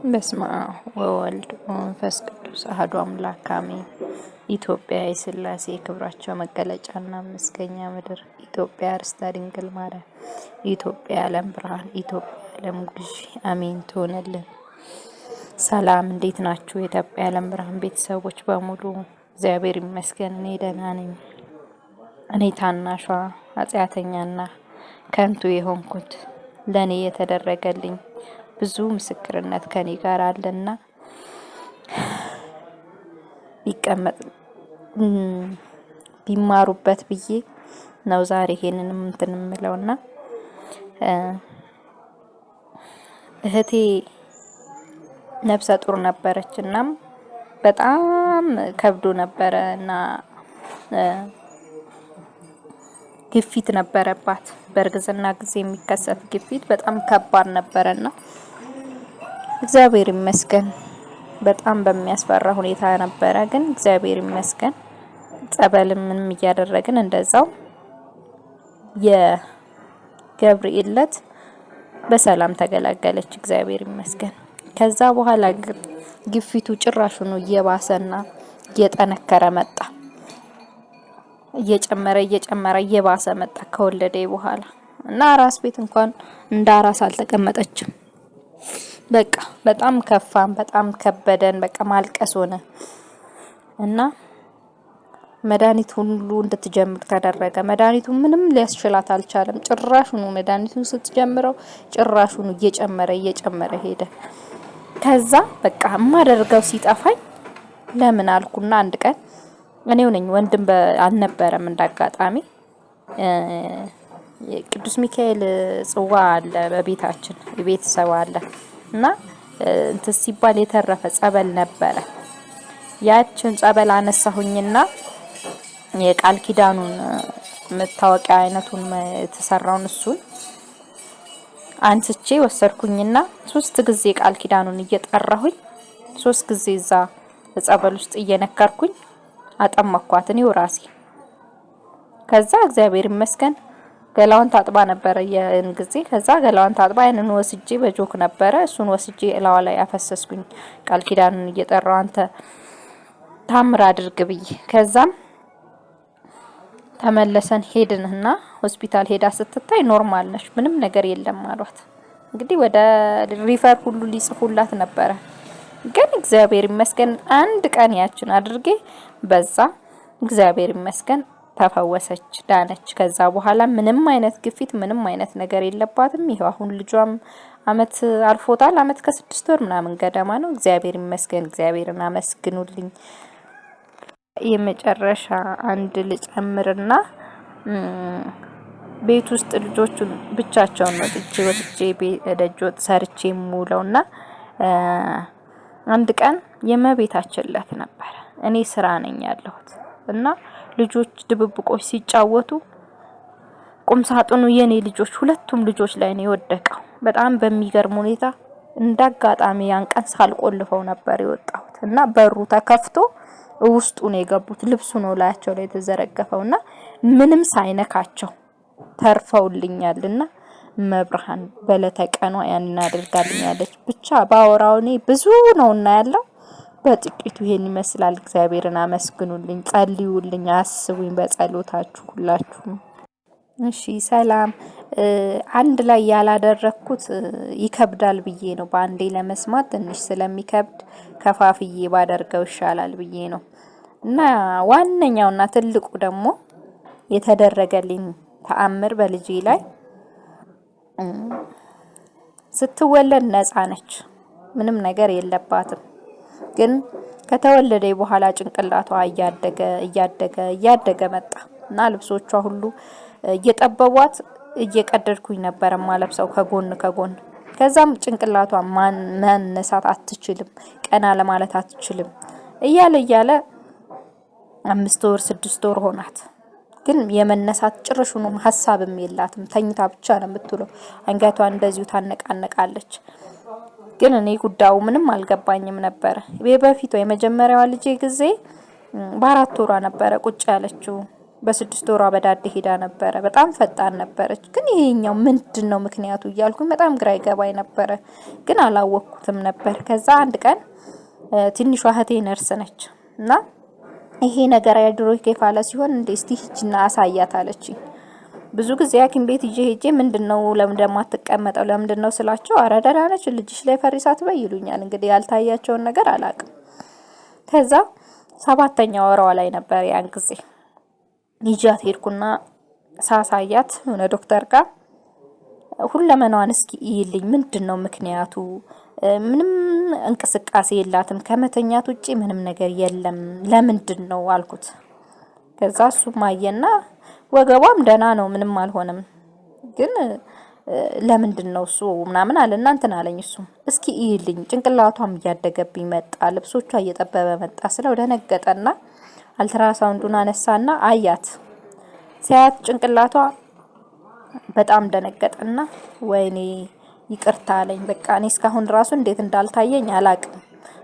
በስመ አብ ወወልድ ወመንፈስ ቅዱስ አሐዱ አምላክ አሜን። ኢትዮጵያ የሥላሴ ክብራቸው መገለጫና መስገኛ ምድር፣ ኢትዮጵያ ርስተ ድንግል ማርያም፣ ኢትዮጵያ የዓለም ብርሃን፣ ኢትዮጵያ የዓለም ግዢ አሜን ትሆንልን። ሰላም፣ እንዴት ናችሁ? የኢትዮጵያ የዓለም ብርሃን ቤተሰቦች በሙሉ እግዚአብሔር ይመስገን እኔ ደህና ነኝ። እኔ ታናሿ ኃጢአተኛና ከንቱ የሆንኩት ለእኔ የተደረገልኝ ብዙ ምስክርነት ከኔ ጋር አለና ቢቀመጥ ቢማሩበት ብዬ ነው ዛሬ ይሄንንም እንትን የምለውና እህቴ ነፍሰ ጡር ነበረችና በጣም ከብዶ ነበረና ግፊት ነበረባት። በእርግዝና ጊዜ የሚከሰት ግፊት በጣም ከባድ ነበረና እግዚአብሔር ይመስገን በጣም በሚያስፈራ ሁኔታ ነበረ። ግን እግዚአብሔር ይመስገን ጸበልም ምንም እያደረግን እንደዛው የገብርኤል ዕለት በሰላም ተገላገለች። እግዚአብሔር ይመስገን። ከዛ በኋላ ግፊቱ ጭራሹኑ እየባሰና እየጠነከረ መጣ። እየጨመረ እየባሰ መጣ ከወለደ በኋላ እና አራስ ቤት እንኳን እንደ አራስ አልተቀመጠችም። በቃ በጣም ከፋን፣ በጣም ከበደን፣ በቃ ማልቀስ ሆነ እና መድኃኒት ሁሉ እንድትጀምር ተደረገ። መድኃኒቱ ምንም ሊያስችላት አልቻለም። ጭራሹኑ መድኃኒቱን ስትጀምረው ጭራሹኑ እየጨመረ ሄደ። ከዛ በቃ የማደርገው ሲጠፋኝ ለምን አልኩና አንድ ቀን እኔው ነኝ ወንድም አልነበረም እንዳጋጣሚ ቅዱስ ሚካኤል ጽዋ አለ በቤታችን የቤተሰብ አለ እና እንትን ሲባል የተረፈ ጸበል ነበረ። ያችን ጸበል አነሳሁኝና የቃል ኪዳኑን መታወቂያ አይነቱን የተሰራውን እሱን አንስቼ ወሰድኩኝና 3 ጊዜ ቃል ኪዳኑን እየጠራሁኝ 3 ጊዜ እዛ ጸበል ውስጥ እየነከርኩኝ አጠመኳት እኔው ራሴ። ከዛ እግዚአብሔር ይመስገን ገላውን ታጥባ ነበረ ያን ጊዜ። ከዛ ገላውን ታጥባ ያንን ወስጄ በጆክ ነበረ እሱን ወስጄ እላዋ ላይ አፈሰስኩኝ ቃል ኪዳኑን እየጠራው አንተ ታምር አድርግ ብዬ። ከዛም ተመለሰን ሄድንና ሆስፒታል ሄዳ ስትታይ ኖርማል ነሽ ምንም ነገር የለም አሏት። እንግዲህ ወደ ሪፈር ሁሉ ሊጽፉላት ነበረ። ግን እግዚአብሔር ይመስገን አንድ ቀን ያችን አድርጌ በዛ እግዚአብሔር ይመስገን ተፈወሰች፣ ዳነች። ከዛ በኋላ ምንም አይነት ግፊት ምንም አይነት ነገር የለባትም። ይሄው አሁን ልጇም አመት አልፎታል። አመት ከ6 ወር ምናምን ገደማ ነው። እግዚአብሔር ይመስገን። እግዚአብሔርን አመስግኑልኝ። የመጨረሻ አንድ ልጨምርና ቤት ውስጥ ልጆቹን ብቻቸውን ነው ወጥቼ ደጅ ወጥ ሰርቼ ሙለውና አንድ ቀን የመቤታችን ዕለት ነበር። እኔ ስራ ነኝ ያለሁት እና ልጆች ድብብቆች ሲጫወቱ ቁም ሳጥኑ የኔ ልጆች ሁለቱም ልጆች ላይ ነው የወደቀው። በጣም በሚገርም ሁኔታ እንዳጋጣሚ ያን ቀን ሳልቆልፈው ነበር የወጣሁት እና በሩ ተከፍቶ ውስጡ ነው የገቡት። ልብሱ ነው ላያቸው ላይ የተዘረገፈውና ምንም ሳይነካቸው ተርፈውልኛልና መብርሃን በለተቀኗ ያን አድርጋልኛለች። ብቻ ባወራውኔ ብዙ ነውና ያለው በጥቂቱ ይሄን ይመስላል። እግዚአብሔርን አመስግኑልኝ፣ ጸልዩልኝ፣ አስቡኝ በጸሎታችሁ ሁላችሁም። እሺ ሰላም። አንድ ላይ ያላደረኩት ይከብዳል ብዬ ነው። በአንዴ ለመስማት ትንሽ ስለሚከብድ ከፋፍዬ ባደርገው ይሻላል ብዬ ነው እና ዋነኛውና ትልቁ ደግሞ የተደረገልኝ ተአምር በልጄ ላይ ስትወለድ ነፃ ነች፣ ምንም ነገር የለባትም። ግን ከተወለደ በኋላ ጭንቅላቷ እያደገ መጣ እና ልብሶቿ ሁሉ እየጠበቧት እየቀደድኩኝ ነበር ማለብሰው ከጎን። ከዛም ጭንቅላቷ ማነሳት አትችልም፣ ቀና ለማለት አትችልም እያለ 5 ወር 6 ወር ሆናት። ግን የመነሳት ጭርሹኑ ሐሳብም የላትም። ተኝታ ብቻ ነው የምትውለው። አንገቷ እንደዚሁ ታነቃነቃለች። ግን እኔ ጉዳዩ ምንም አልገባኝም ነበር። በፊት የመጀመሪያዋ ልጄ ጊዜ በ4 ወሯ ነበረ ቁጭ ያለችው በ6 ወሯ በዳዴ ሄዳ ነበረ። በጣም ፈጣን ነበረች። ግን ይሄኛው ምንድነው ምክንያቱ እያልኩኝ በጣም ግራ ይገባኝ ነበረ፣ ግን አላወቅኩትም ነበር። ከዛ አንድ ቀን ትንሿ እህቴ ነርስ ነች እና ይሄ ነገር ሃይድሮኬፋለ ሲሆን እንዴ እስቲ ሂጂና አሳያት አለችኝ። ብዙ ጊዜ ሐኪም ቤት ሄጄ ምንድነው ለምን እንደማትቀመጠው ለምንድነው ስላቸው አረ ደህና ነች ልጅሽ ላይ ፈሪሳት በይ ይሉኛል። እንግዲህ ያልታያቸውን ነገር አላቅም። ከዛ 7ኛ ወሯ ላይ ነበር ያን ጊዜ ይጃት ሄድኩና ሳሳያት የሆነ ዶክተር ጋር ሁለመናዋን እስኪ ይልኝ ምንድነው ምክንያቱ? ምንም እንቅስቃሴ የላትም ከመተኛት ውጪ ምንም ነገር የለም ለምንድነው አልኩት። ከዛ እሱ ማየና ወገቧም ደህና ነው ምንም አልሆነም፣ ግን ለምንድነው እሱ ምናምን አለና እንትን አለኝ። እሱ እስኪ ይልኝ ጭንቅላቷም እያደገብኝ መጣ፣ ልብሶቿ እየጠበበ መጣ ስለው ደነገጠና አልትራሳውንዱን አነሳና አያት። ሲያት ጭንቅላቷ በጣም ደነገጠና ወይኔ ይቅርታ አለኝ። በቃ እኔ እስካሁን ራሱ እንዴት እንዳልታየኝ አላቅም።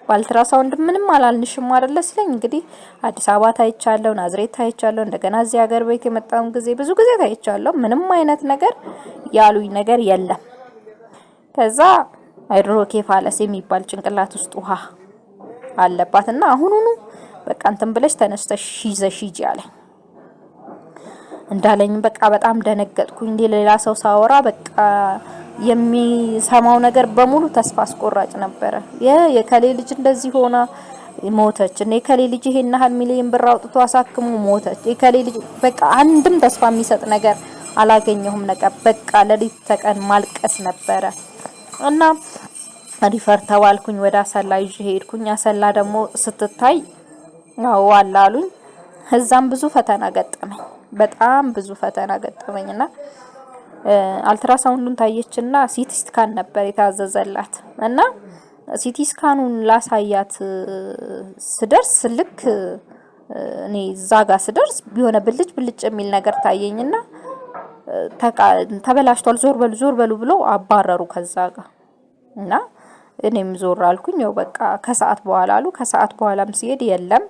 ባልትራሳውንድ ምንም አላልንሽም አይደለ ሲለኝ እንግዲህ አዲስ አበባ ታይቻለሁ፣ ናዝሬት ታይቻለሁ፣ እንደገና እዚህ ሀገር ቤት የመጣውን ጊዜ ብዙ ጊዜ ታይቻለሁ። ምንም አይነት ነገር ያሉኝ ነገር የለም። ከዛ ሃይድሮኬፋለስ የሚባል ጭንቅላት ውስጥ ውሃ አለባትና አሁኑኑ በቃ እንትን ብለሽ ተነስተሽ ይዘሽ ሂጂ አለኝ። እንዳለኝ በቃ በጣም ደነገጥኩኝ። ሌላ ሰው ሳወራ በቃ የሚሰማው ነገር በሙሉ ተስፋ አስቆራጭ ነበረ። የከሌ ልጅ እንደዚህ ሆና ሞተች፣ የከሌ ልጅ ይሄን ያህል ሚሊዮን ብር አውጥቶ አሳክሙ ሞተች፣ የከሌ ልጅ በቃ አንድም ተስፋ የሚሰጥ ነገር አላገኘሁም። በቃ ለሊት ተቀን ማልቀስ ነበረ እና ሪፈር ተባልኩኝ። ወደ አሰላ ይዤ ሄድኩኝ። አሰላ ደግሞ ስትታይ ያው አላሉኝ። እዛም ብዙ ፈተና ገጠመኝ፣ በጣም ብዙ ፈተና ገጠመኝና አልትራሳውንዱን ታየችና ሲቲ ስካን ነበር የታዘዘላት እና ሲቲ ስካኑን ላሳያት ስደርስ ልክ እኔ ዛጋ ስደርስ ቢሆነ ብልጭ የሚል ነገር ታየኝና ተበላሽቷል ዞር በሉ ብሎ አባረሩ ከዛ ጋር እና እኔም ዞር አልኩኝ። ያው በቃ ከሰዓት በኋላ አሉ። ከሰዓት በኋላም ሲሄድ የለም።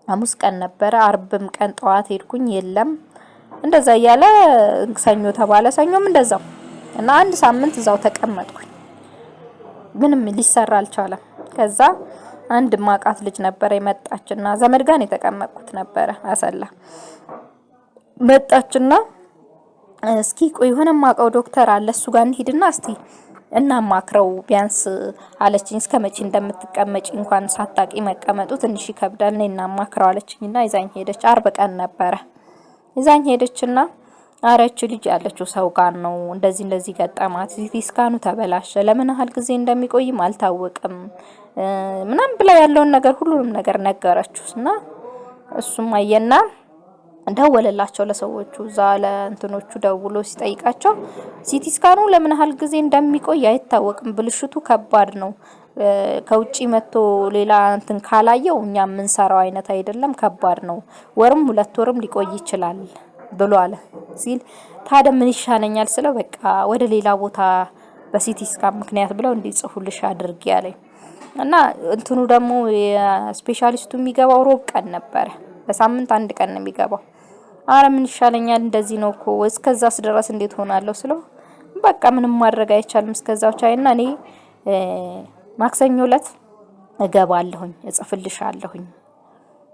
ሐሙስ ቀን ነበረ። አርብም ቀን ጠዋት ሄድኩኝ የለም። እንደዛ ያለ ሰኞ ተባለ። ሰኞም እንደዛው እና አንድ ሳምንት እዛው ተቀመጥኩኝ። ምንም ሊሰራ አልቻለም። ከዛ አንድ ማቃት ልጅ ነበር የመጣችና ዘመድ ጋር የተቀመጥኩት ነበር አሰላ መጣችና እስኪ ቆይ የሆነ ማቃው ዶክተር አለ እሱ ጋር እንሂድና እስቲ እና ማክረው ቢያንስ አለችኝ። እስከመቼ እንደምትቀመጪ እንኳን ሳታቂ መቀመጡ ትንሽ ይከብዳል ነይና ማክረው አለችኝና ይዛኝ ሄደች። አርብ ቀን ነበረ። ይዛኝ ሄደችና አረች ልጅ ያለችው ሰው ጋር ነው እንደዚህ ገጠማት፣ ሲቲ ስካኑ ተበላሸ፣ ለምን ያህል ጊዜ እንደሚቆይም አልታወቅም ምናም ብላ ያለውን ነገር ሁሉንም ነገር ነገረችውና እሱም አየና ደወለላቸው ለሰዎቹ ዛለ እንትኖቹ ደውሎ ሲጠይቃቸው ሲቲ ስካኑ ለምን ያህል ጊዜ እንደሚቆይ አይታወቅም፣ ብልሽቱ ከባድ ነው፣ ከውጪ መጥቶ ሌላ እንትን ካላየው እኛ ምን ሰራው አይነት አይደለም፣ ከባድ ነው፣ ወርም 2 ወርም ሊቆይ ይችላል ብሎ አለ ሲል ታዲያ ምን ይሻለኛል ስለው በቃ ወደ ሌላ ቦታ በሲቲ ስካን ምክንያት ብለው እንዲጽፉልሽ አድርጊ ያለኝ እና እንትኑ ደግሞ የስፔሻሊስቱ የሚገባው ሮብ ቀን ነበር። በሳምንት አንድ ቀን ነው የሚገባው። አረ ምን ይሻለኛል እንደዚህ ነው እኮ እስከዛስ ድረስ እንዴት ሆናለሁ ስለው በቃ ምንም ማድረግ አይቻልም እስከዛው ቻይና እኔ ማክሰኞ ዕለት እገባለሁኝ እጽፍልሻለሁኝ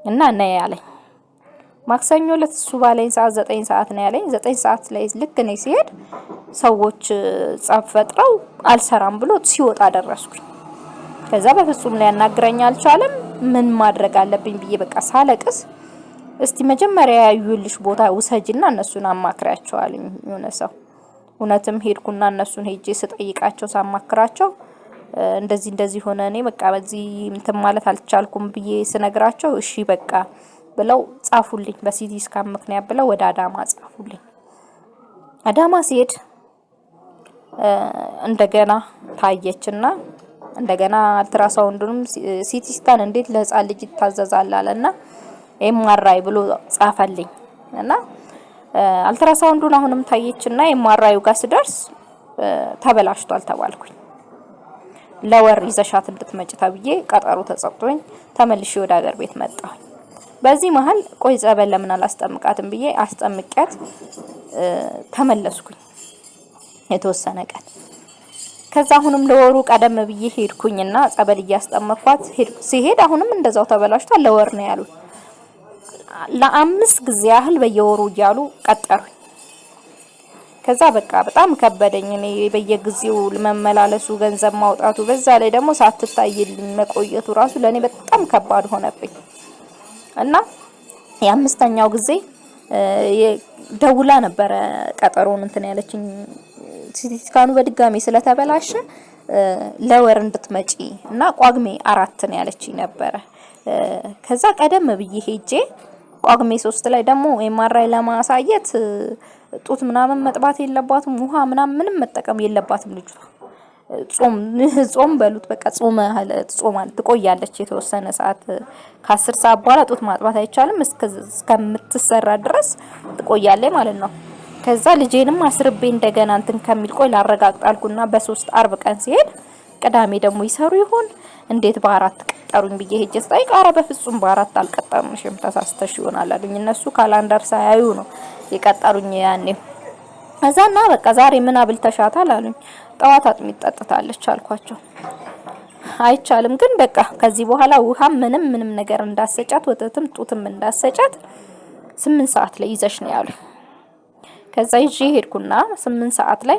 እና ነይ ያለኝ። ማክሰኞ ዕለት እሱ ባለኝ ሰዓት 9 ሰዓት ነው ያለኝ። 9 ሰዓት ላይ ልክ ነኝ ሲሄድ ሰዎች ጻፍ ፈጥረው አልሰራም ብሎ ሲወጣ ደረስኩኝ። ከዛ በፍጹም ሊያናግረኝ አልቻለም። ምን ማድረግ አለብኝ ብዬ በቃ ሳለቅስ እስቲ መጀመሪያ ያዩልሽ ቦታ ውሰጂና እነሱን አማክራቸው አለኝ የሆነ ሰው። እውነትም ሄድኩና እነሱን ሄጄ ስጠይቃቸው ሳማክራቸው እንደዚህ ሆነ እኔ በቃ በዚህ እንትን ማለት አልቻልኩም ብዬ ስነግራቸው እሺ በቃ ብለው ጻፉልኝ። በሲቲ ስካን ምክንያት ብለው ወደ አዳማ ጻፉልኝ። አዳማ ሲሄድ እንደገና ታየችና እንደገና አልትራሳውንዱንም ሲቲ ስካን እንዴት ለህፃን ልጅ ይታዘዛል አለና ኤምአርአይ ብሎ ጻፈልኝ እና አልትራሳውንዱን አሁንም ታየችና ኤምአርአዩ ጋር ስደርስ ተበላሽቷል ተባልኩኝ። ለወር ይዘሻት እንድትመጪ ተብዬ ቀጠሮ ተሰጥቶኝ ተመልሼ ወደ ሀገር ቤት መጣሁ። በዚህ መሃል ቆይ ጸበል ለምን አላስጠምቃትም ብዬ አስጠምቂያት ተመለስኩኝ የተወሰነ ቀን። ከዛ አሁንም ለወሩ ቀደም ብዬ ሄድኩኝና ጸበል እያስጠመቅኳት ሲሄድ አሁንም እንደዛው ተበላሽቷል። ለወር ነው ያሉት። ለ5 ጊዜ ያህል በየወሩ እያሉ ቀጠሩኝ። ከዛ በቃ በጣም ከበደኝ። እኔ በየጊዜው ለመመላለሱ ገንዘብ ማውጣቱ በዛ ላይ ደግሞ ሳትታይልኝ መቆየቱ ራሱ ለኔ በጣም ከባድ ሆነብኝ እና የ5ኛው ጊዜ ደውላ ነበረ ቀጠሮን እንትን ያለችኝ ሲቲ ስካኑ በድጋሚ ስለተበላሸ ለወር እንድትመጪ እና ጳጉሜ 4 ነው ያለችኝ ነበረ። ከዛ ቀደም ብዬ ሄጄ ጳጉሜ 3 ላይ ደግሞ ኤምአርአይ ለማሳየት ጡት ምናምን መጥባት የለባትም ውሃ ምንም መጠቀም የለባትም ልጅቷ። ጾም በሉት በቃ ጾማል ትቆያለች የተወሰነ ሰዓት ከ10 ሰዓት በኋላ ጡት ማጥባት አይቻልም እስከምትሰራ ድረስ ትቆያለች ማለት ነው። ከዛ ልጄንም አስርቤ እንደገና እንትን ከሚል ቆይ ላረጋግጣልኩና በ3 አርብ ቀን ሲሄድ ቅዳሜ ደግሞ ይሰሩ ይሆን እንዴት በ4 ቀጠሩኝ ብዬ ሄጄ ስጠይቅ ኧረ በፍጹም በ4 አልቀጠሩኝም ተሳስተሽ ይሆናል አሉኝ። እነሱ ካላንደር ሳያዩ ነው የቀጠሩኝ ያኔ። እዛና በቃ ዛሬ ምን አብልተሻታል አሉኝ። ጠዋት አጥሚት ጠጥታለች አልኳቸው። አይቻልም ግን በቃ ከዚህ በኋላ ውሃ ምንም ነገር እንዳሰጫት ወተትም ጡትም እንዳሰጫት 8 ሰዓት ላይ ይዘሽ ነው ያሉኝ። ከዛ ይዤ ሄድኩና 8 ሰዓት ላይ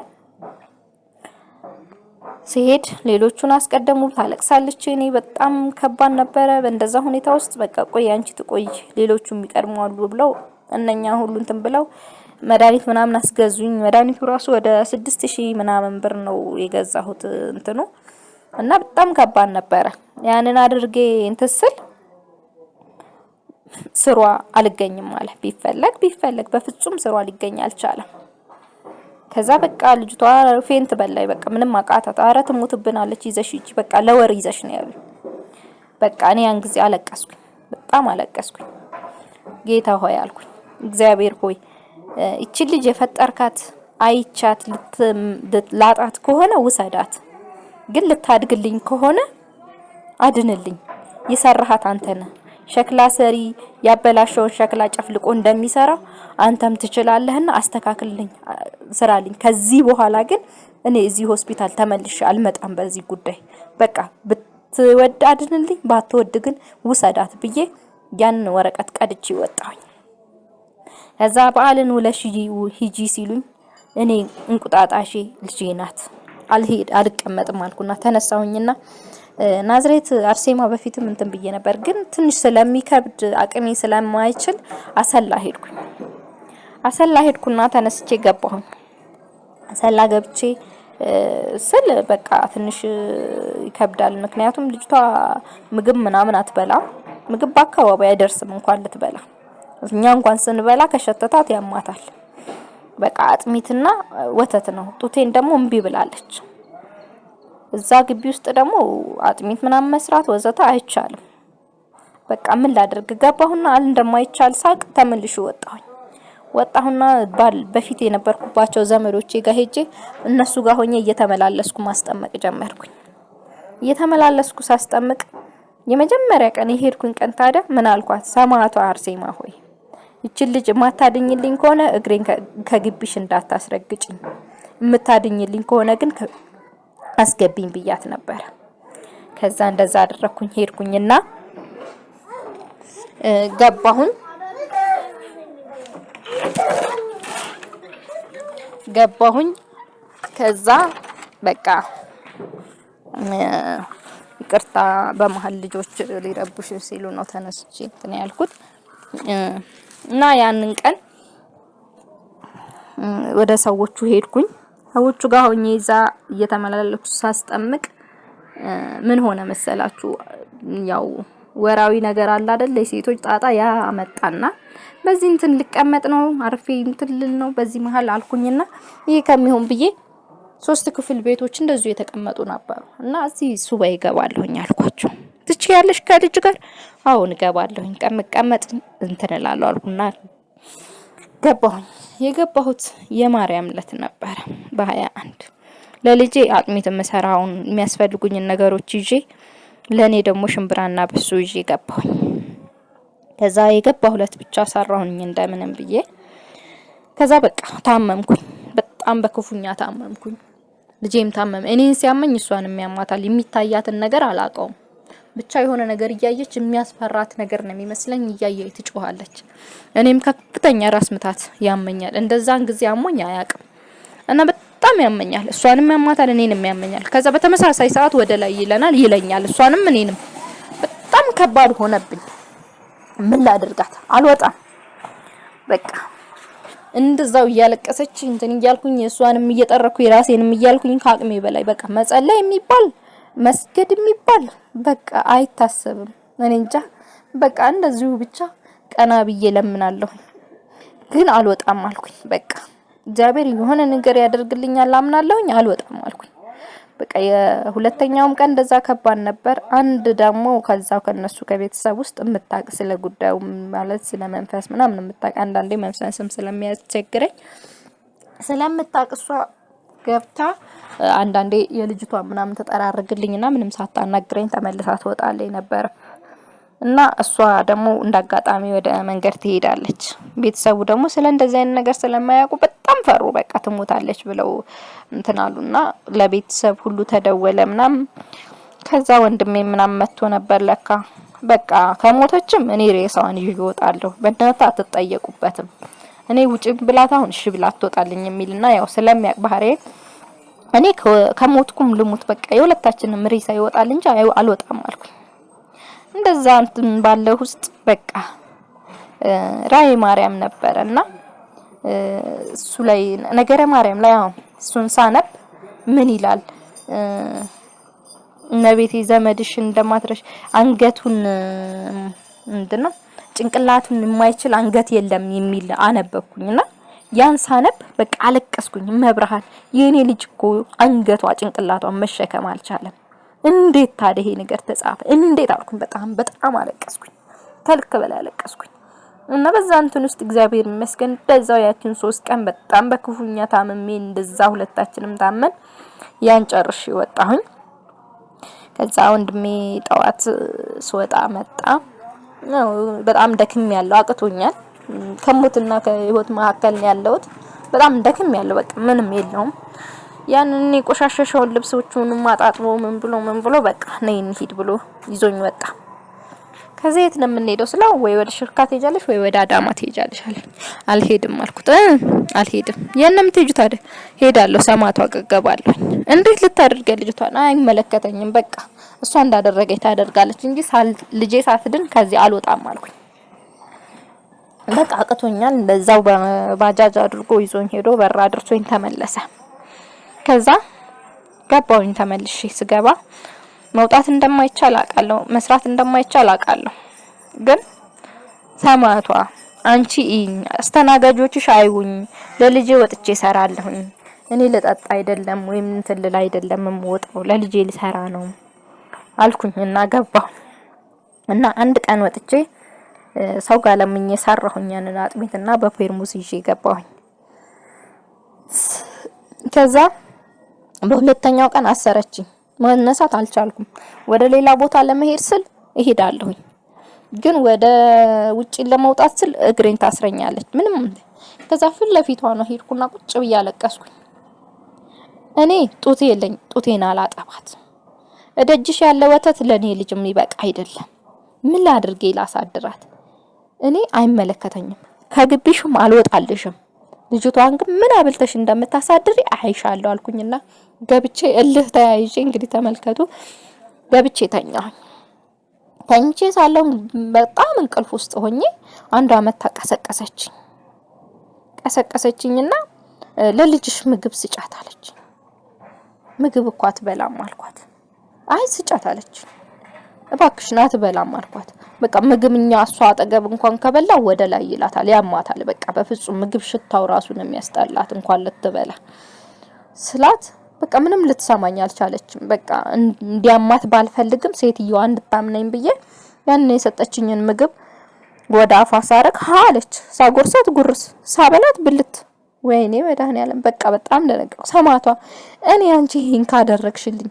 ሲሄድ ሌሎቹን አስቀደሙ። ታለቅሳለች። እኔ በጣም ከባድ ነበረ በእንደዛ ሁኔታ ውስጥ በቃ ቆይ አንቺ ትቆይ ሌሎቹም ይቀድማሉ ብለው እነኛ ሁሉ እንትን ብለው መድኃኒት ምናምን አስገዙኝ። መድኃኒቱ ራሱ ወደ 6000 ምናምን ብር ነው የገዛሁት እንትኑ እና በጣም ከባድ ነበረ። ያንን አድርጌ እንትስል ስሯ አልገኝም ማለት ቢፈለግ በፍጹም ስሯ ሊገኝ አልቻለም። ከዛ በቃ ልጅቷ ፌንት በላይ በቃ ምንም አቃታት። ኧረ ትሞትብናለች ይዘሽ ሂጂ በቃ ለወር ይዘሽ ነው ያሉኝ። በቃ እኔ ያን ጊዜ አለቀስኩኝ፣ በጣም አለቀስኩኝ። ጌታ ሆይ አልኩኝ፣ እግዚአብሔር ሆይ እቺ ልጅ የፈጠርካት አይቻት ላጣት ከሆነ ውሰዳት፣ ግን ልታድግልኝ ከሆነ አድንልኝ። የሰራሃት አንተ ነህ። ሸክላ ሰሪ ያበላሸውን ሸክላ ጨፍልቆ እንደሚሰራ አንተም ትችላለህና አስተካክልልኝ፣ ስራልኝ። ከዚህ በኋላ ግን እኔ እዚህ ሆስፒታል ተመልሼ አልመጣም በዚህ ጉዳይ። በቃ ብትወድ አድንልኝ፣ ባትወድ ግን ውሰዳት ብዬ ያን ወረቀት ቀድቼ ወጣሁኝ። ከዛ በዓልን ውለሽ ሂጂ ሲሉኝ እኔ እንቁጣጣሼ ልጄ ናት አልቀመጥም አልኩና ተነሳሁኝና ናዝሬት አርሴማ በፊትም እንትን ብዬ ነበር፣ ግን ትንሽ ስለሚከብድ አቅሜ ስለማይችል አሰላ ሄድኩና ተነስቼ ገባሁኝ። አሰላ ገብቼ ስል በቃ ትንሽ ይከብዳል። ምክንያቱም ልጅቷ ምግብ ምናምን አትበላም። ምግብ በአካባቢ አይደርስም እንኳን ልትበላ። እኛ እንኳን ስንበላ ከሸተታት ያማታል። በቃ አጥሚትና ወተት ነው። ጡቴን ደግሞ እምቢ ብላለች። እዛ ግቢ ውስጥ ደግሞ አጥሚት ምናምን መስራት ወዘተ አይቻልም። በቃ ምን ላድርግ ገባሁና እንደማይቻል ሳቅ ተመልሼ ወጣሁና በፊት የነበርኩባቸው ዘመዶቼ ጋር ሄጄ እነሱ ጋር ሆኜ እየተመላለስኩ ማስጠመቅ ጀመርኩኝ። እየተመላለስኩ ሳስጠምቅ የመጀመሪያ ቀን የሄድኩኝ ቀን ታዲያ ምን አልኳት? ሰማዕቷ አርሴማ ሆይ እቺ ልጅ ማታድኝልኝ ከሆነ እግሬን ከግቢሽ እንዳታስረግጭኝ፣ የምታድኝልኝ ከሆነ ግን አስገቢኝ ብያት ነበር። ከዛ እንደዛ አደረኩኝ። ሄድኩኝና ገባሁኝ። ከዛ በቃ ይቅርታ በመሃል ልጆች ሊረብሹ ሲሉ ነው ተነስቼ እንትን ያልኩት እና ያንን ቀን ወደ ሰዎቹ ሄድኩኝ። ሰዎቹ ጋር ሆኜ እዛ እየተመላለስኩ ሳስጠምቅ ምን ሆነ መሰላችሁ? ያው ወራዊ ነገር አለ አይደል? የሴቶች ጣጣ ያ አመጣና በዚህ እንትን ልቀመጥ ነው አርፌ እንትን ልል ነው በዚህ መሃል አልኩኝና ይሄ ከሚሆን ብዬ 3 ክፍል ቤቶች እንደዚሁ የተቀመጡ ነበሩ እና እዚህ ሱባኤ እገባለሁኝ አልኳቸው። ትችያለሽ ከልጅ ጋር? አሁን እገባለሁኝ ቀመጥ እንትን እላለሁ አልኩና ገባሁኝ። የገባሁት የማርያም ዕለት ነበር በ21 ለልጄ አጥሚት መሰራውን የሚያስፈልጉኝን ነገሮች ይዤ ለኔ ደግሞ ሽምብራና በሱ ይዤ ገባሁኝ። ከዛ የገባሁለት ብቻ ሰራሁኝ እንደምንም ብዬ። ከዛ በቃ ታመምኩኝ፣ በጣም በክፉኛ ታመምኩኝ። ልጄም ታመመ። እኔን ሲያመኝ እሷንም ያማታል። የሚታያትን ነገር አላውቀውም። ብቻ የሆነ ነገር እያየች የሚያስፈራት ነገር ነው የሚመስለኝ፣ እያየች ትጮሃለች። እኔም ከፍተኛ ራስ ምታት ያመኛል። እንደዛን ጊዜ አሞኝ አያውቅም እና በጣም ያመኛል። እሷንም ያማታል፣ እኔንም ያመኛል። ከዛ በተመሳሳይ ሰዓት ወደ ላይ ይለኛል፣ እሷንም እኔንም። በጣም ከባድ ሆነብኝ። ምን ላድርጋት? አልወጣም በቃ እንደዛው እያለቀሰች እንትን እያልኩኝ እሷንም እየጠረኩ የራሴንም እያልኩኝ ከአቅሜ በላይ በቃ መጸለይ የሚባል መስገድ የሚባል በቃ አይታሰብም። እኔ እንጃ በቃ እንደዚሁ ብቻ ቀና ብዬ ለምናለሁ። ግን አልወጣም አልኩኝ። በቃ እግዚአብሔር የሆነ ነገር ያደርግልኛል አምናለሁኝ። አልወጣም አልኩኝ። በቃ የሁለተኛውም ቀን እንደዛ ከባድ ነበር። አንድ ደግሞ ከዛው ከነሱ ከቤተሰብ ውስጥ የምታውቅ ስለ ጉዳዩ ማለት ስለ መንፈስ ምናምን የምታውቅ አንዳንዴ መንፈስም ስለሚያስቸግረኝ ስለምታውቅ እሷ ገብታ አንዳንዴ የልጅቷ ምናምን ተጠራርግልኝና ምንም ሳታናግረኝ ተመልሳ ትወጣለች ነበር። እና እሷ ደግሞ እንዳጋጣሚ ወደ መንገድ ትሄዳለች። ቤተሰቡ ደግሞ ስለ እንደዚህ አይነት ነገር ስለማያውቁ በጣም ፈሩ። በቃ ትሞታለች ብለው እንትናሉና ለቤተሰብ ሁሉ ተደወለ ምናምን። ከዛ ወንድሜ ምናምን መጥቶ ነበር። ለካ በቃ ከሞተችም እኔ ሬሳዋን ይዤ እወጣለሁ፣ በእናንተ አትጠየቁበትም። እኔ ውጪ ብላት አሁን እሺ ብላ ትወጣልኝ የሚልና ያው ስለሚያውቅ ባህሪ እኔ ከሞትኩም ልሙት በቃ የሁለታችንም ሬሳ ይወጣል እንጂ አልወጣም አልኩኝ። እንደዛ እንትን ባለው ውስጥ በቃ ራእየ ማርያም ነበርና እሱ ላይ ነገረ ማርያም ላይ አሁን እሱን ሳነብ ምን ይላል? እመቤቴ ዘመድሽ እንደማትረሽ አንገቱን ምንድነው ጭንቅላቱን የማይችል አንገት የለም የሚል አነበብኩኝና ያን ሳነብ በቃ አለቀስኩኝ። መብርሃን የኔ ልጅ እኮ አንገቷ ጭንቅላቷን መሸከም አልቻለም። እንዴት ታዲያ ይሄ ነገር ተጻፈ? እንዴት አልኩኝ። በጣም አለቀስኩኝ። ተልክ በላይ አለቀስኩኝ። እና በዛ እንትን ውስጥ እግዚአብሔር ይመስገን በዛው ያችን 3 ቀን በጣም በክፉኛ ታመሜ እንደዛ ሁለታችንም ታመን ያን ጨርሼ ወጣሁኝ። ከዛ ወንድሜ ጠዋት ስወጣ መጣ። በጣም ደክም ያለው አቅቶኛል። ከሞትና ከህይወት መካከል ነው ያለሁት። በጣም ደክም ያለው በቃ ምንም የለውም። ያንን የቆሻሸሸውን ልብሶቹን ማጣጥቦ ምን ብሎ በቃ ነይ እንሂድ ብሎ ይዞኝ ወጣ። ከዛ የት ነው የምንሄደው ስለው ወይ ወደ ሽርካ ትሄጃለሽ ወይ ወደ አዳማ ትሄጃለሽ አለ። አልሄድም አልኩት። አልሄድም። የነም ትሄጁ ታዲያ ሄዳለሁ፣ ሰማቷ ገገባለሁ። እንዴት ልታደርገ ልጅቷን? አይመለከተኝም በቃ እሷ እንዳደረገኝ ታደርጋለች እንጂ ልጄ ሳትድን ከዚህ አልወጣም አልኩኝ። በቃ አቅቶኛል። እንደዛው በባጃጅ አድርጎ ይዞኝ ሄዶ በራ አድርሶኝ ተመለሰ። ከዛ ገባሁኝ። ተመልሼ ስገባ መውጣት እንደማይቻል አውቃለሁ፣ መስራት እንደማይቻል አውቃለሁ። ግን ሰማቷ አንቺ አስተናጋጆችሽ አይሁኝ፣ ለልጄ ወጥቼ ሰራለሁኝ። እኔ ለጣጣ አይደለም ወይም እንትልል አይደለም የምወጣው ለልጄ ልሰራ ነው አልኩኝ እና ገባሁ እና አንድ ቀን ወጥቼ ሰው ጋር ለምኜ ሰራሁኝ። ያንን አጥሚትና በፔርሙዝ ይዤ ገባሁኝ። ከዛ በሁለተኛው ቀን አሰረችኝ። መነሳት አልቻልኩም። ወደ ሌላ ቦታ ለመሄድ ስል እሄዳለሁኝ፣ ግን ወደ ውጪ ለመውጣት ስል እግሬን ታስረኛለች። ምንም ከዛ ፊት ለፊቷ ነው ሄድኩና ቁጭ ብዬ አለቀስኩኝ። እኔ ጡቴ የለኝ፣ ጡቴን አላጠባት። እደጅሽ ያለ ወተት ለኔ ልጅ የሚበቃ አይደለም። ምን ላድርጌ ላሳድራት? እኔ አይመለከተኝም፣ ከግቢሽም አልወጣልሽም። ልጅቷን ግን ምን አብልተሽ እንደምታሳድሪ አይሻለሁ አልኩኝና ገብቼ እልህ ተያይዤ እንግዲህ ተመልከቱ ገብቼ ተኛሁኝ። ተኝቼ ሳለሁ በጣም እንቅልፍ ውስጥ ሆኜ አንዷ መታ ቀሰቀሰችኝና ለልጅሽ ምግብ ስጫት አለች። ምግብ እኮ አትበላም አልኳት። አይ ስጫት አለች። እባክሽ ና አትበላም አልኳት። በቃ ምግብኛ እሷ አጠገብ እንኳን ከበላ ወደ ላይ ይላታል፣ ያማታል። በቃ በፍጹም ምግብ ሽታው ራሱ ነው የሚያስጠላት እንኳን ልትበላ ስላት በቃ ምንም ልትሰማኝ አልቻለችም። በቃ እንዲያማት ባልፈልግም ሴትየዋ እንድታምነኝ ብዬ ያን የሰጠችኝን ምግብ ወደ አፏ ሳረግ አለች። ሳጎርሳት ጉርስ፣ ሳበላት ብልት። ወይኔ መድኃኒዓለም በቃ በጣም ደነገጥኩ። ሰማቷ እኔ አንቺ ይሄን ካደረግሽልኝ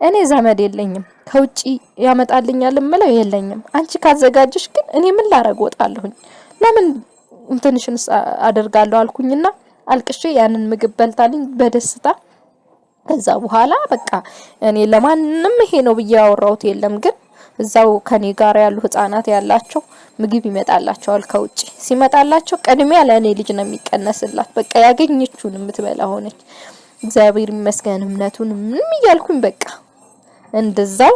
እኔ ዘመድ የለኝም ከውጪ ያመጣልኛል እምለው የለኝም። አንቺ ካዘጋጀሽ ግን እኔ ምን ላረግ ወጣለሁኝ? ለምን እንትንሽን አደርጋለሁ አልኩኝና አልቅሼ ያንን ምግብ በልታልኝ በደስታ ከዛ በኋላ በቃ እኔ ለማንም ይሄ ነው ብዬ ያወራሁት የለም። ግን እዛው ከኔ ጋር ያሉ ህፃናት ያላቸው ምግብ ይመጣላቸዋል። ከውጪ ሲመጣላቸው ቅድሚያ ለኔ ልጅ ነው የሚቀነስላት። በቃ ያገኘችውን የምትበላ ሆነች። እግዚአብሔር ይመስገን እምነቱን ምንም እያልኩኝ በቃ እንደዛው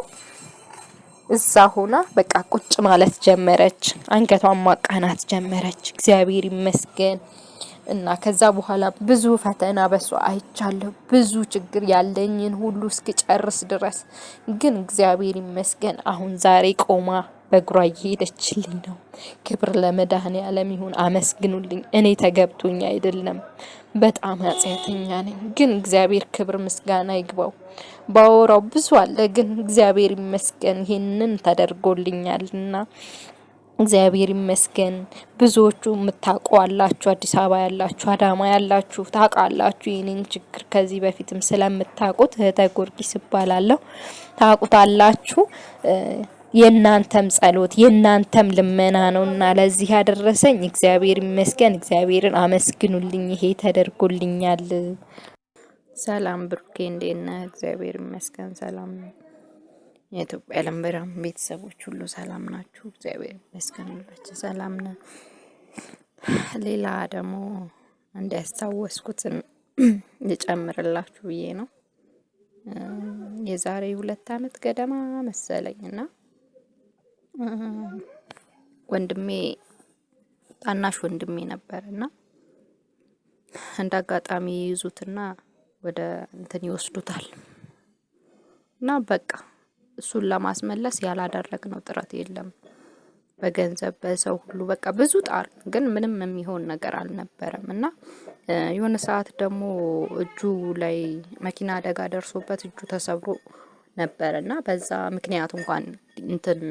እዛ ሆና በቃ ቁጭ ማለት ጀመረች። አንገቷን ማቃናት ጀመረች። እግዚአብሔር ይመስገን። እና ከዛ በኋላ ብዙ ፈተና በሷ አይቻለሁ። ብዙ ችግር ያለኝን ሁሉ እስክጨርስ ድረስ ግን እግዚአብሔር ይመስገን አሁን ዛሬ ቆማ በእግሯ እየሄደችልኝ ነው። ክብር ለመድኃኔዓለም ይሁን። አመስግኑልኝ። እኔ ተገብቶኝ አይደለም፣ በጣም ኃጢአተኛ ነኝ። ግን እግዚአብሔር ክብር ምስጋና ይግባው። ባወራው ብዙ አለ፣ ግን እግዚአብሔር ይመስገን ይሄንን ተደርጎልኛልና እግዚአብሔር ይመስገን። ብዙዎቹ የምታውቁ አላችሁ፣ አዲስ አበባ ያላችሁ፣ አዳማ ያላችሁ ታውቃላችሁ የኔን ችግር ከዚህ በፊትም ስለምታውቁት። እህተ ጊዮርጊስ እባላለሁ፣ ታውቁታላችሁ። የእናንተም ጸሎት የእናንተም ልመና ነውና ለዚህ ያደረሰኝ እግዚአብሔር ይመስገን። እግዚአብሔርን አመስግኑልኝ። ይሄ ተደርጎልኛል። ሰላም ብሩኬ፣ እንዴት ነህ? እግዚአብሔር ይመስገን ሰላም ነው። የኢትዮጵያ ዓለም ብርሃን ቤተሰቦች ሁሉ ሰላም ናችሁ? እግዚአብሔር ይመስገን ሁላችን ሰላም ነን። ሌላ ደግሞ እንዳያስታወስኩትን ልጨምርላችሁ ብዬ ነው። የዛሬ 2 አመት ገደማ መሰለኝና ወንድሜ ታናሽ ወንድሜ ነበርና እንደ አጋጣሚ ይይዙትና ወደ እንትን ይወስዱታል እና በቃ እሱን ለማስመለስ ያላደረግነው ጥረት የለም። በገንዘብ በሰው ሁሉ በቃ ብዙ ጣር፣ ግን ምንም የሚሆን ነገር አልነበረም። እና የሆነ ሰዓት ደግሞ እጁ ላይ መኪና አደጋ ደርሶበት እጁ ተሰብሮ ነበር እና በዛ ምክንያት እንኳን እንትን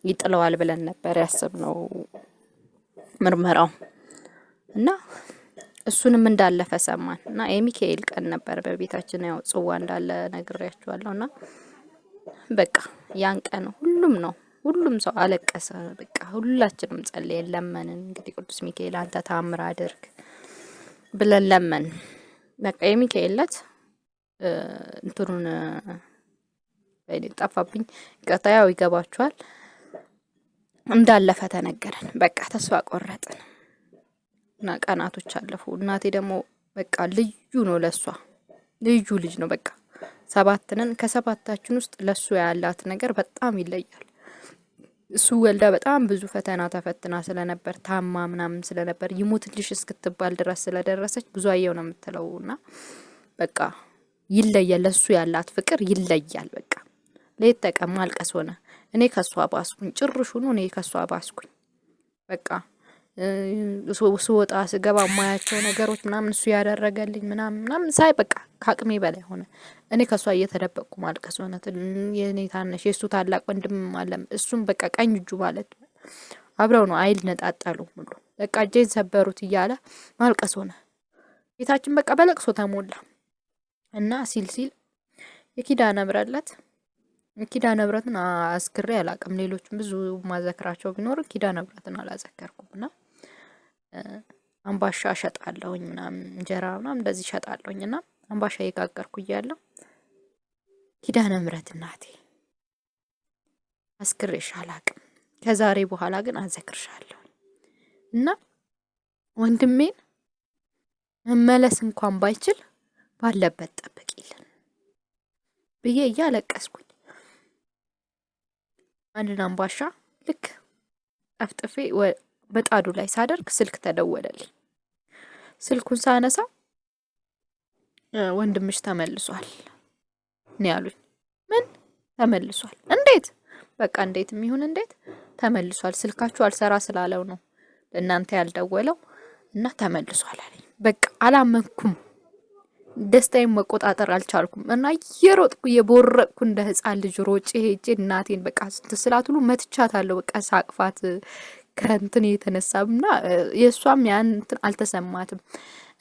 ይጥለዋል ብለን ነበር ያሰብነው ምርመራው እና እሱንም እንዳለፈ ሰማን እና የሚካኤል ቀን ነበር በቤታችን ያው ጽዋ እንዳለ ነግሬያችኋለሁ። እና በቃ ያን ቀን ሁሉም ሰው አለቀሰ። በቃ ሁላችንም ጸልየን ለመንን። እንግዲህ ቅዱስ ሚካኤል አንተ ታምር አድርግ ብለን ለመን። በቃ የሚካኤል ዕለት እንትኑን ጠፋብኝ፣ ቀጣያው ይገባችኋል፣ እንዳለፈ ተነገረን። በቃ ተስፋ ቆረጥን እና ቀናቶች አለፉ። እናቴ ደግሞ በቃ ልዩ ነው ለሷ፣ ልዩ ልጅ ነው። በቃ 7 ነን። ከ7ታችን ውስጥ ለሱ ያላት ነገር በጣም ይለያል። እሱ ወልዳ በጣም ብዙ ፈተና ተፈትና ስለነበር ታማ ምናምን ስለነበር ይሞትልሽ እስክትባል ድረስ ስለደረሰች ብዙ አየው ነው የምትለውና በቃ ይለያል። ለሱ ያላት ፍቅር ይለያል። በቃ ሌት ተቀን ማልቀስ ሆነ። እኔ ከሷ ባስኩኝ፣ ጭርሹኑ እኔ ከሷ ባስኩኝ። በቃ ስወጣ ስገባ ማያቸው ነገሮች ምናምን እሱ ያደረገልኝ ምናምን ሳይ በቃ ከአቅሜ በላይ ሆነ። እኔ ከሷ እየተደበቅኩ ማልቀስ ሆነ። የኔ ታናሽ የሱ ታላቅ ወንድም አለም፣ እሱም በቃ ቀኝ እጁ ማለት አብረው ነው አይል ነጣጣሉ ሙሉ በቃ እጄን ሰበሩት እያለ ማልቀስ ሆነ። ቤታችን በቃ በለቅሶ ተሞላ እና ሲል የኪዳነ ምሕረትን አስክሬ አላቅም። ሌሎችም ብዙ ማዘክራቸው ቢኖር ኪዳነ ምሕረትን አላዘከርኩምና አምባሻ ሸጣለሁኝ ምናምን እንጀራ ምናምን እንደዚህ ሸጣለሁኝ እና አምባሻ እየጋገርኩ እያለሁ ኪዳነ ምሕረት እናቴ አስክሬሽ አላቅም፣ ከዛሬ በኋላ ግን አዘክርሻለሁ እና ወንድሜን መመለስ እንኳን ባይችል ባለበት ጠብቂልን ብዬ እያለቀስኩኝ አንድን አምባሻ ልክ ጠፍጥፌ በጣዱ ላይ ሳደርግ ስልክ ተደወለልኝ። ስልኩን ሳነሳ ወንድምሽ ተመልሷል ነው ያሉኝ። ምን ተመልሷል? እንዴት? በቃ እንዴት የሚሆን እንዴት ተመልሷል፣ ስልካችሁ አልሰራ ስላለው ነው ለእናንተ ያልደወለው እና ተመልሷል አለኝ። በቃ አላመንኩም። ደስታዬን መቆጣጠር አልቻልኩም እና እየሮጥኩ እየቦረቅኩ እንደ ህፃን ልጅ ሮጬ ሄጄ እናቴን በቃ ስትስላት ሁሉ መትቻታለሁ። በቃ ሳቅፋት ከእንትን የተነሳና የእሷም ያን እንትን አልተሰማትም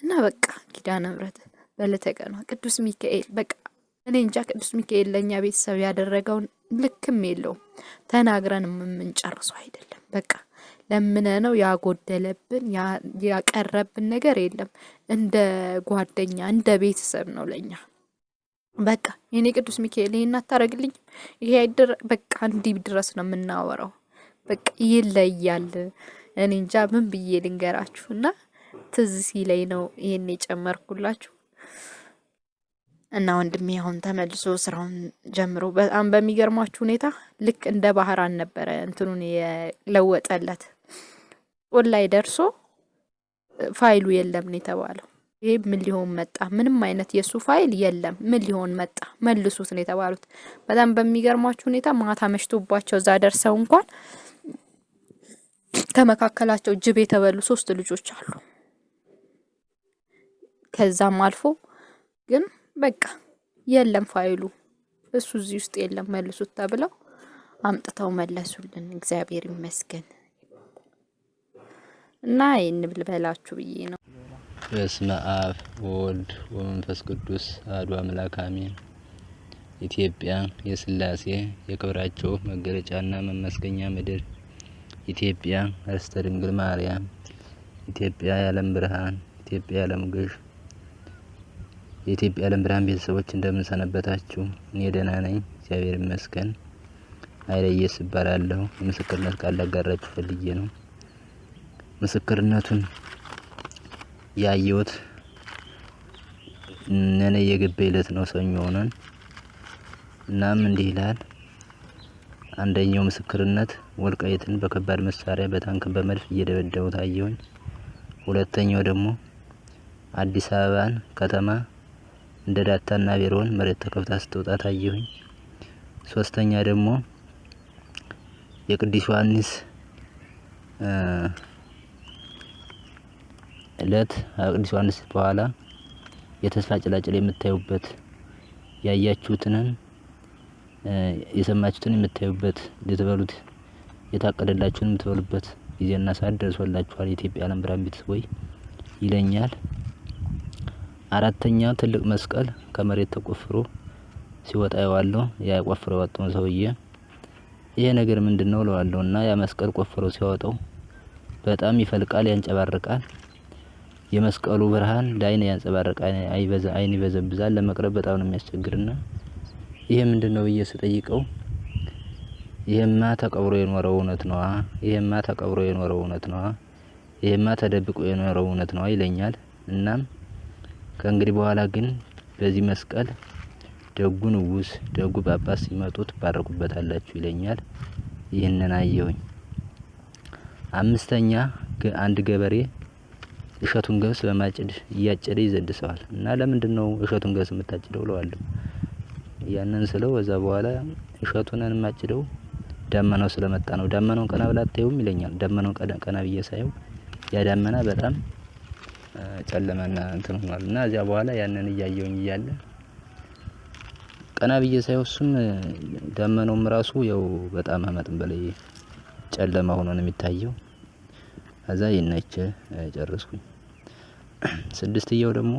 እና በቃ ኪዳነ ምሕረት በለተቀኗ ቅዱስ ሚካኤል በቃ እኔ እንጃ ቅዱስ ሚካኤል ለኛ ቤተሰብ ያደረገውን ልክም የለውም። ተናግረን የምንጨርሰው አይደለም። በቃ ለምነነው ያጎደለብን ያቀረብን ነገር የለም። እንደ ጓደኛ እንደ ቤተሰብ ነው ለኛ። በቃ የኔ ቅዱስ ሚካኤል ይሄን አታረግልኝ ይሄ አይደር በቃ እንዲህ ድረስ ነው የምናወራው። በቃ ይለያል። እኔ እንጃ ምን ብዬ ልንገራችሁና ትዝ ሲለኝ ነው ይሄን የጨመርኩላችሁ። እና ወንድሜ አሁን ተመልሶ ስራውን ጀምሮ በጣም በሚገርማችሁ ሁኔታ ልክ እንደ ባህራን ነበረ እንትኑን የለወጠለት። ኦንላይ ደርሶ ፋይሉ የለም ነው የተባለው። ይሄ ምን ሊሆን መጣ? ምንም አይነት የሱ ፋይል የለም። ምን ሊሆን መጣ? መልሱት ነው የተባሉት። በጣም በሚገርማችሁ ሁኔታ ማታ መሽቶባቸው እዛ ደርሰው እንኳን ከመካከላቸው ጅብ የተበሉ 3 ልጆች አሉ። ከዛም አልፎ ግን በቃ የለም ፋይሉ እሱ እዚህ ውስጥ የለም መልሱት ተብለው አምጥተው መለሱልን። እግዚአብሔር ይመስገን። እና ይህን ብልበላችሁ ብዬ ነው። በስመ አብ ወወልድ ወመንፈስ ቅዱስ አሐዱ አምላክ አሜን። ኢትዮጵያ የሥላሴ የክብራቸው መገለጫና መመስገኛ ምድር፣ ኢትዮጵያ ርስተ ድንግል ማርያም፣ ኢትዮጵያ የዓለም ብርሃን፣ ኢትዮጵያ የዓለም ገዥ፣ የኢትዮጵያ የዓለም ብርሃን ቤተሰቦች እንደምን ሰነበታችሁ? እኔ ደህና ነኝ፣ እግዚአብሔር ይመስገን። ኃይለየስ እባላለሁ። የምስክርነት ቃል ላጋራችሁ ፈልጌ ነው። ምስክርነቱን ያየሁት እኔ የገባ ዕለት ነው፣ ሰኞ ሆነን። እናም እንዲህ ይላል። አንደኛው ምስክርነት ወልቃይትን በከባድ መሳሪያ በታንክ በመድፍ እየደበደቡ ታየሁኝ። ሁለተኛው ደግሞ አዲስ አበባን ከተማ እንደ ዳታና ቢሮን መሬት ተከፍታ ስትወጣ ታየሁኝ። ሶስተኛ ደግሞ የቅዱስ ዮሐንስ እለት ቅዱስ ዮሐንስ በኋላ የተስፋ ጭላጭል የምታዩበት ያያችሁትን የሰማችሁትን የምታዩበት ልትበሉት የታቀደላችሁን የምትበሉበት ጊዜና ሰዓት ደርሶላችኋል የኢትዮጵያ የዓለም ብርሃን ቤተሰቦች ይለኛል። አራተኛ ትልቅ መስቀል ከመሬት ተቆፍሮ ሲወጣ ያዋለው ያ ቆፍሮ ያወጣው ሰውዬ ይሄ ነገር ምንድነው እለዋለሁና ያ መስቀል ቆፍሮ ሲያወጣው በጣም ይፈልቃል፣ ያንጨባርቃል። የመስቀሉ ብርሃን ለአይን ያንጸባርቃል፣ አይን ይበዘብዛል። ለመቅረብ በጣም ነው የሚያስቸግርና ይሄ ምንድነው ብዬ ስጠይቀው ይሄማ ተቀብሮ የኖረው እውነት ነው፣ ይሄማ ተቀብሮ የኖረው እውነት ነው፣ ይሄማ ተደብቆ የኖረው እውነት ነው ይለኛል። እናም ከእንግዲህ በኋላ ግን በዚህ መስቀል ደጉ ንጉስ ደጉ ጳጳስ ሲመጡ ትባረኩበታላችሁ ይለኛል። ይህንን አየሁኝ። አምስተኛ አንድ ገበሬ እሸቱን ገብስ በማጭድ እያጨደ ይዘድሰዋል እና ለምንድነው እሸቱን ገብስ የምታጭደው እለዋለሁ። ያንን ስለው ከዛ በኋላ እሸቱን የማጭደው ዳመናው ስለመጣ ነው። ዳመናውን ቀና ብላ አታዩም ይለኛል። ዳመናውን ቀና ብዬ ሳየው ያ ዳመና በጣም ጨለማና እንትን ሆኗል እና እዚያ በኋላ ያንን እያየሁኝ እያለ ቀና ብዬ ሳየው እሱም ዳመናውም ራሱ ያው በጣም አመጥም በላይ ጨለማ ሆኖ ነው የሚታየው። ከዛ ይነች ጨረስኩኝ። ስድስተኛው ደግሞ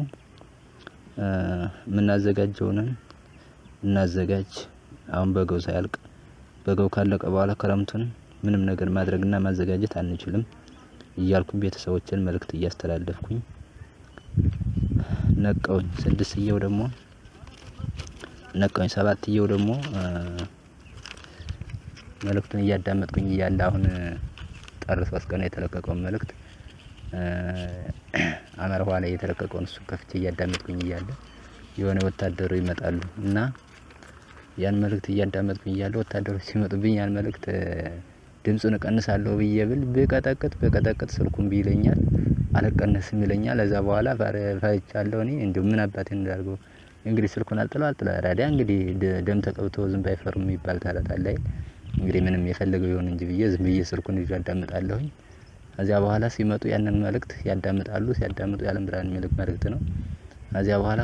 የምናዘጋጀውን እናዘጋጅ። አሁን በጋው ሳያልቅ በጋው ካለቀ በኋላ ክረምቱን ምንም ነገር ማድረግና ማዘጋጀት አንችልም እያልኩ ቤተሰቦችን መልእክት እያስተላለፍኩኝ ነቀውኝ። ስድስተኛው ደግሞ ነቀውኝ። ሰባተኛው ደግሞ መልእክቱን እያዳመጥኩኝ እያለ አሁን ጥር 3 ቀን የተለቀቀውን መልእክት አመርኋ ላይ የተለቀቀውን እሱ ከፍቼ እያዳመጥኩኝ እያለ የሆነ ወታደሩ ይመጣሉ እና ያን መልእክት እያዳመጥኩኝ እያለ ወታደሮች ሲመጡብኝ ያን መልእክት ድምጹን እቀንሳለሁ ብዬ ብል በቀጠቅጥ ስልኩን ቢለኛል አልቀነስም ይለኛል። ለዛ በኋላ ፈርቻለሁ። እኔ እንደው ምን አባቴ እንዳርገው እንግዲህ ስልኩን አልጥለው ራዲያ እንግዲህ ደም ተቀብቶ ዝም ባይፈርም የሚባል ተረት አለ። እንግዲህ ምንም የፈለገው ይሁን እንጂ ብዬ ዝም ብዬ ስልኩን ይዤ አዳምጣለሁኝ። ከዚያ በኋላ ሲመጡ ያንን መልእክት ያዳምጣሉ። ሲያዳምጡ የዓለም ብርሃን መልእክት ነው። ከዚያ በኋላ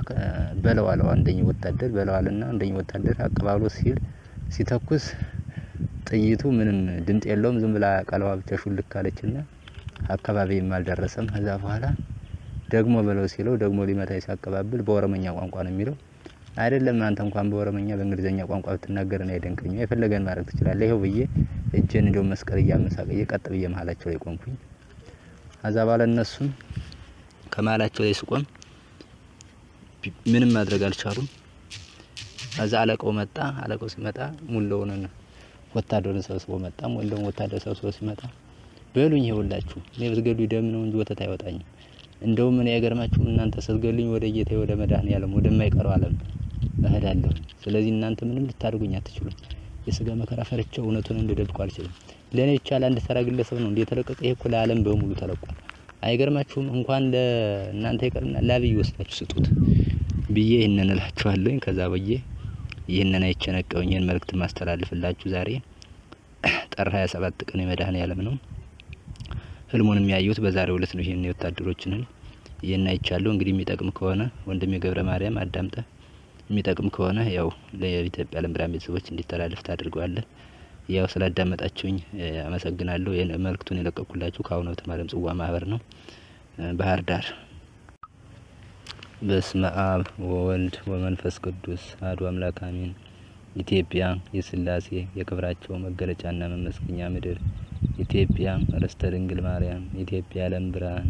በለዋለው አንደኛው ወታደር በለዋልና አንደኛው ወታደር አቀባብሎ ሲተኩስ ጥይቱ ምንም ድምጽ የለውም። ዝም ብላ ቀለዋ ብቻ ሹልክ አለችና አካባቢም አልደረሰም። ከዛ በኋላ ደግሞ በለው ሲለው ደግሞ ሊመታኝ ሲያቀባብል በኦሮሞኛ ቋንቋ ነው የሚለው አይደለም አንተ እንኳን በኦሮምኛ በእንግሊዘኛ ቋንቋ ብትናገር ነው አይደንቀኝም። የፈለገን ማድረግ ትችላለህ። ይኸው ብዬ እጄን እንደው መስቀል እያመሳቀየ ቀጥ ብዬ መሀላቸው ላይ ቆምኩኝ። ከዛ በኋላ እነሱም ከመሀላቸው ላይ ስቆም ምንም ማድረግ አልቻሉም። ከዛ አለቃው መጣ። አለቃው ሲመጣ ሙሉውን ወታደሩን ሰብስቦ መጣ። ሙሉውን ወታደር ሰብስቦ ሲመጣ በሉኝ ይኸውላችሁ እኔ ብትገሉኝ ደም ነው እንጂ ወተት አይወጣኝም። እንደውም እኔ አይገርማችሁም እናንተ ስትገሉኝ ወደ ጌታዬ ወደ መድኃኒዓለም ወደማይቀረው ዓለም እሄዳለሁ። ስለዚህ እናንተ ምንም ልታደርጉኝ አትችሉም። የስጋ መከራ ፈርቼ እውነቱን እንድደብቁ አልችልም። ለኔ ብቻ ለአንድ ተራ ግለሰብ ነው እንዴ የተለቀቀ? ይሄ እኮ ለዓለም በሙሉ ተለቋል። አይገርማችሁም? እንኳን ለእናንተ ይቀርና ለአብይ ወስዳችሁ ስጡት ብዬ ይሄንን እላችኋለሁ። ከዛ ብዬ ይሄንን አይቸነቀውኝ ይሄን መልእክት ማስተላልፍላችሁ ዛሬ ጥር 27 ቀን የመድኃኒዓለም ነው። ህልሙንም ያየሁት በዛሬው ዕለት ነው። ይሄን የወታደሮችን ይሄን አይቻለሁ። እንግዲህ የሚጠቅም ከሆነ ወንድሜ ገብረ ማርያም አዳምጠ የሚጠቅም ከሆነ ያው ለኢትዮጵያ ዓለም ብርሃን ቤተሰቦች እንዲተላለፍ ታድርገዋለህ። ያው ስላዳመጣችሁኝ አመሰግናለሁ። መልእክቱን የለቀኩላችሁ ከአቡነ ሀብተ ማርያም ጽዋ ማህበር ነው፣ ባህር ዳር። በስመ አብ ወወልድ ወመንፈስ ቅዱስ አሐዱ አምላክ አሜን። ኢትዮጵያ የሥላሴ የክብራቸው መገለጫና መመስገኛ ምድር፣ ኢትዮጵያ ርስተ ድንግል ማርያም፣ ኢትዮጵያ ዓለም ብርሃን፣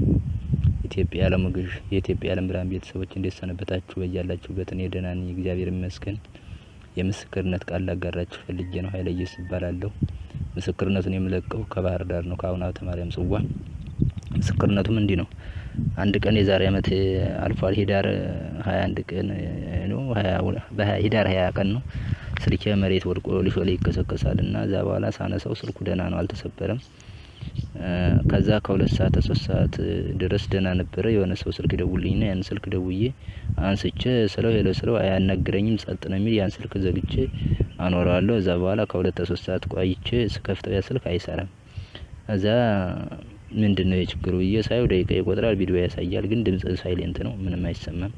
ኢትዮጵያ ዓለም ግዥ። የኢትዮጵያ ዓለም ብርሃን ቤተሰቦች እንዴት ሰነበታችሁ? በያላችሁበት እኔ ደህና ነኝ፣ እግዚአብሔር ይመስገን። የምስክርነት ቃል ላጋራችሁ ፈልጌ ነው። ኃይለ ኢየሱስ እባላለሁ። ምስክርነቱን የምለቀው ከባህር ዳር ነው፣ ከአቡነ ሀብተ ማርያም ጽዋ። ምስክርነቱም እንዲህ ነው። አንድ ቀን የዛሬ አመት አልፏል። ሂዳር 21 ቀን ነው፣ ሂዳር 20 ቀን ነው። ስልኬ መሬት ወድቆ ልሾ ላይ ይከሰከሳል እና እዛ በኋላ ሳነሳው ስልኩ ደህና ነው፣ አልተሰበረም። ከዛ ከ2 ሰዓት 3 ሰዓት ድረስ ደህና ነበረ። የሆነ ሰው ስልክ ደውልኝና ያን ስልክ ደውዬ አንስቼ ስለው ሄሎ ስለው አያናግረኝም፣ ጸጥ ነው የሚል። ያን ስልክ ዘግቼ አኖረዋለሁ። እዛ በኋላ ከ2 3 ሰዓት ቆይቼ ስከፍተው ያ ስልክ አይሰራም። እዛ ምንድነው የችግሩ ብዬ ሳየው ደቂቃ ይቆጥራል፣ ቪዲዮ ያሳያል፣ ግን ድምጽ ሳይሌንት ነው፣ ምንም አይሰማም።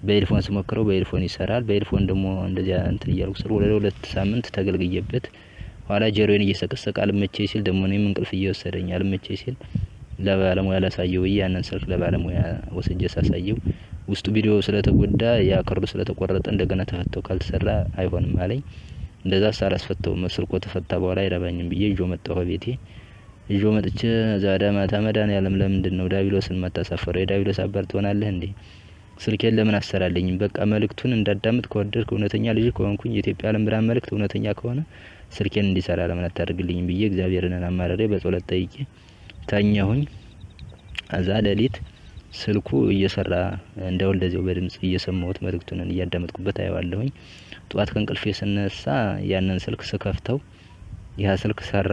በኤልፎን ስሞክረው በኤልፎን ይሰራል። በኤልፎን ደግሞ እንደዚያ እንትን እያልኩ ስለ ወደ 2 ሳምንት ተገልግዬበት ኋላ ጀሮዬን እየሰቀሰቀ አልመቼ ሲል ደግሞ እኔም እንቅልፍ እየወሰደኝ አልመቼ ሲል ለባለሙያ ላሳየው ብዬ ያንን ስልክ ለባለሙያ ወስጄ ሳሳየው ውስጡ ቪዲዮ ስለተጎዳ ያ ካርዱ ስለተቆረጠ እንደገና ተፈተው ካልተሰራ አይሆንም አለኝ። እንደዛ ሳላስፈተው ስልኩ ተፈታ በኋላ አይረባኝም ብዬ ይዞ መጣሁ ቤቴ። ይዞ መጥቼ ዛዳ ማታ መድኃኒዓለም ለምንድን ነው ዳቢሎስን ማታሳፈረው? የዳቢሎስ አባር ትሆናለህ እንዴ? ስልኬን ለምን አሰራልኝም? በቃ መልእክቱን እንዳዳምጥ ከወደድክ እውነተኛ ልጅ ከሆንኩኝ የኢትዮጵያ ዓለም ብርሃን መልእክት እውነተኛ ከሆነ ስልኬን እንዲሰራ ለምን አታደርግልኝም ብዬ እግዚአብሔርን አማረሬ በጸሎት ጠይቄ ተኛሁኝ። አዛ ሌሊት ስልኩ እየሰራ እንደው እንደዚያው በድምጽ እየሰማሁት መልእክቱን እያዳመጥኩበት አየዋለሁኝ። ጧት ከእንቅልፌ ስነሳ ያንን ስልክ ስከፍተው ያ ስልክ ሰራ።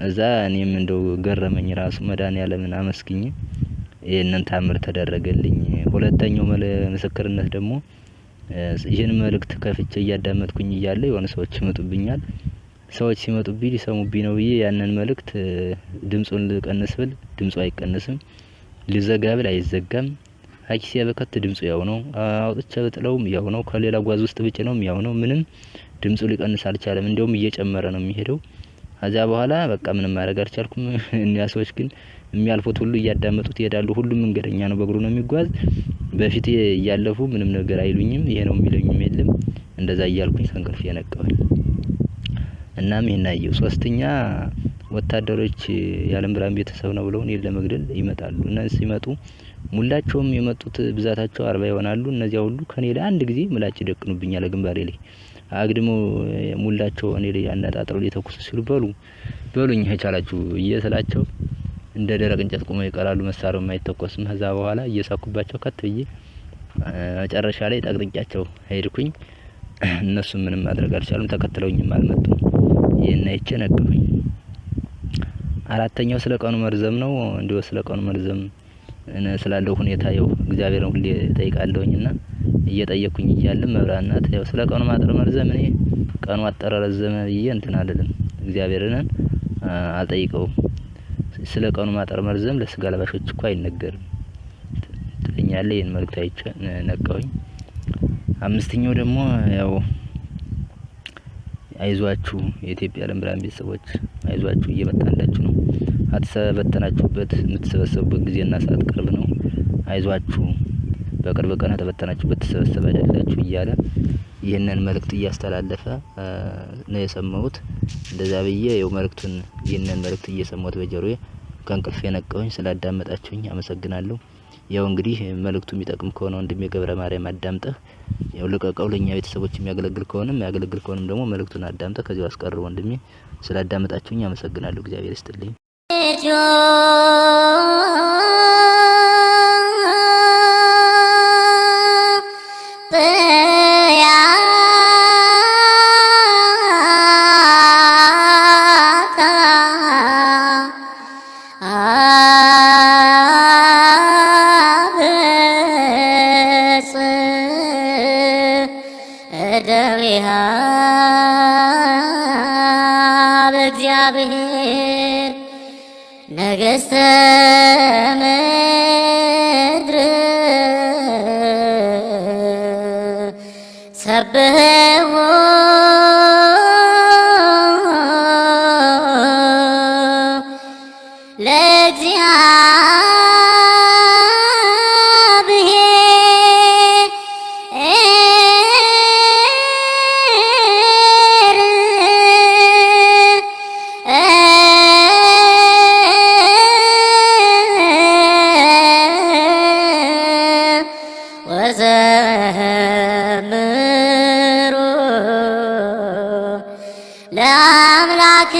እዛ እኔም እንደው ገረመኝ ራሱ መድኃኒዓለምን አመስግኜ ይሄንን ታምር ተደረገልኝ። ሁለተኛው ምስክርነት ደግሞ ይሄን መልእክት ከፍቼ እያዳመጥኩኝ እያለ የሆነ ሰዎች ይመጡብኛል። ሰዎች ሲመጡብኝ ሊሰሙብኝ ነው ብዬ ያንን መልእክት ድምጹን ልቀንስ ብል ድምጹ አይቀንስም፣ ልዘጋ ብል አይዘጋም። አኪስ ያበከት ድምጹ ያው ነው፣ አውጥቼ ብጥለውም ያው ነው፣ ከሌላ ጓዝ ውስጥ ብጭነውም ያው ነው። ምንም ድምጹ ሊቀንስ አልቻለም፣ እንደውም እየጨመረ ነው የሚሄደው። ከዛ በኋላ በቃ ምንም ማድረግ አልቻልኩም። እኒያ ሰዎች ግን የሚያልፉት ሁሉ እያዳመጡት ይሄዳሉ። ሁሉም መንገደኛ ነው፣ በእግሩ ነው የሚጓዝ። በፊት እያለፉ ምንም ነገር አይሉኝም፣ ይሄ ነው የሚሉኝም የለም። እንደዛ እያልኩኝ ከእንቅልፌ ነቃሁኝ። እናም ይሄን አየሁ። ሶስተኛ ወታደሮች የዓለም ብርሃን ቤተሰብ ነው ብለው እኔን ለመግደል ይመጣሉ። እነዚህ ሲመጡ ሙላቸውም የመጡት ብዛታቸው 40 ይሆናሉ። እነዚያ ሁሉ ከኔ ላይ አንድ ጊዜ ምላጭ ይደቅኑብኛል ግንባሬ ላይ አግድሞ ሙላቸው እኔ ላይ አነጣጥረው ሊተኩሱ ሲሉ በሉኝ ሄቻላችሁ እየስላቸው እንደ ደረቅ እንጨት ቆመው ይቀራሉ። መሳሪያው የማይተኮስም። ከዛ በኋላ እየሳኩባቸው ከት ብዬ መጨረሻ ላይ ጠቅጥቂያቸው ሄድኩኝ። እነሱ ምንም ማድረግ አልቻሉም፣ ተከትለውኝም አልመጡም። ይሄን አይቼ ነቃሁኝ። አራተኛው ስለ ቀኑ መርዘም ነው። እንዲሁ ስለ ቀኑ መርዘም ስላለው ሁኔታ ያው እግዚአብሔርን ሁሌ ጠይቃለሁኝና እየጠየቅኩኝ እያለ መብራናት ያው ስለ ቀኑ ማጠር መርዘም እኔ ቀኑ አጠረ ረዘመ ብዬ እንትን አልልም፣ እግዚአብሔርን አልጠይቀውም። ስለ ቀኑ ማጠር መርዘም ለስጋ ለባሾች እኮ አይነገርም ትለኛለህ። ይሄን መልእክት አይቼ ነቃሁኝ። አምስተኛው ደግሞ ያው አይዟችሁ የኢትዮጵያ ዓለም ብርሃን ቤተሰቦች አይዟችሁ፣ እየመጣላችሁ ነው። አትሰበተናችሁበት፣ የምትሰበሰቡበት ጊዜና ሰዓት ቅርብ ነው። አይዟችሁ በቅርብ ቀን ተበተናችሁበት ተሰበሰባላችሁ እያለ ይህንን መልእክት እያስተላለፈ ነው የሰማሁት። እንደዛ ብዬ የው መልእክቱን ይህንን መልእክት እየሰማሁት በጆሮዬ ከእንቅልፌ ነቃሁኝ። ስላዳመጣችሁኝ አመሰግናለሁ። ያው እንግዲህ መልእክቱ የሚጠቅም ከሆነ ወንድሜ ገብረ ማርያም አዳምጠህ ያው ልቀቀው። ለኛ ቤተሰቦች የሚያገለግል ከሆነም ደግሞ መልእክቱን አዳምጠህ ከዚህ አስቀር ወንድሜ። ስላዳመጣችሁኝ አመሰግናለሁ። እግዚአብሔር ይስጥልኝ። በእግዚአብሔር ነገሥተ ምድር ሰብሕዎ ለአምላክ